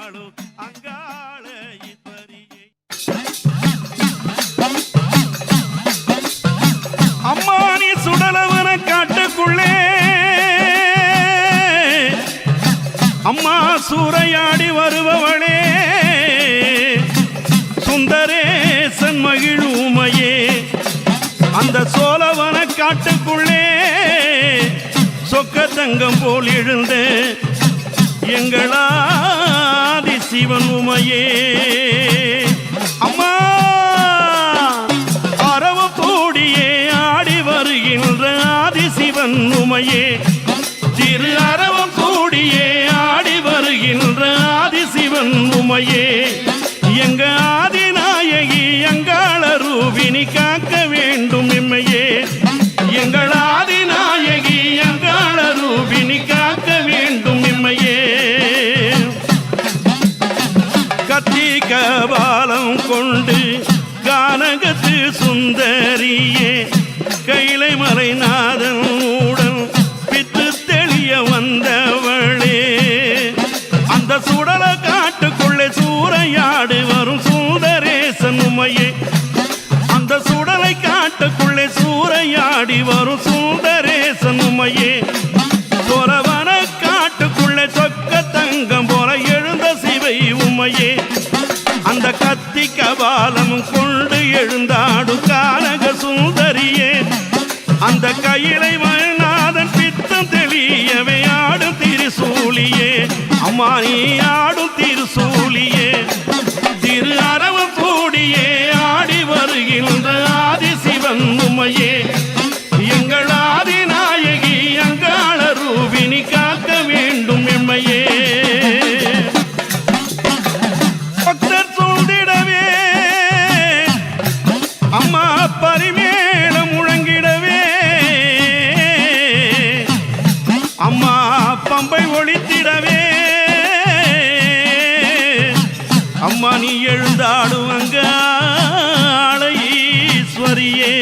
எழுந்தாடும் அங்காள ஈஸ்வரியே. அம்மா நீ சுடலவன காட்டுக்குள்ளே அம்மா சூறையாடி வருபவளே சுந்தரேசன் மகிழுமையே. அந்த சோழவன காட்டுக்குள்ளே சொக்க தங்கம் போல் எழுந்த எங்களாதி சிவன் உமையே. அம்மா அரவு கூடியே ஆடி வருகின்ற ஆதி சிவன் உமையே. திரு அரவம் கூடியே ஆடி வருகின்ற ஆதி சிவன் உமையே. எங்க ஆதிநாயகி அங்காள ரூபினி காக்க வேண்டும் எம்மையே. எங்கள் ஆதிநாயகி அங்காள ரூபினி காக்க வேண்டும் எம்மையே. கத்தி கபாலம் கொண்டு கானகத்து சுந்தரியே கைலை மலைநாதன் உடன் பித்து தெளிய வந்தவளே. அந்த சுடல காட்டுக்குள்ளே சூறையாடு வரும் சுந்தரேசன் உமையே. அந்த சுடலை காட்டுக்குள்ளே சூறையாடி வரும் சுந்தரேசன் உமையே. சொரவன காட்டுக்குள்ளே சொக்க தங்கம் போல எழுந்த சிவை உமையே. அந்த கத்தி கபாலம் கொண்டு எழுந்தாடும் கானக சுந்தரியே. அந்த கையிலை மலைநாதன் பித்தம் தெளியவே ஆடும் திருசூலியே. அம்மா நீ ஆடும் திருசூலியே. திரு அரவம் கூடியே ஆடி வருகின்ற ஆதி சிவன் உமையே. எங்கள் ஆதிநாயகி அங்காள ரூபினி காக்க வேண்டும் எம்மையே. பக்தர் சொல்திடவே அம்மா பரிமேளம் முழங்கிடவே அம்மா பம்பை ஒழித்திடவே அம்மா நீ எழுந்தாடும் அங்காள ஈஸ்வரியே.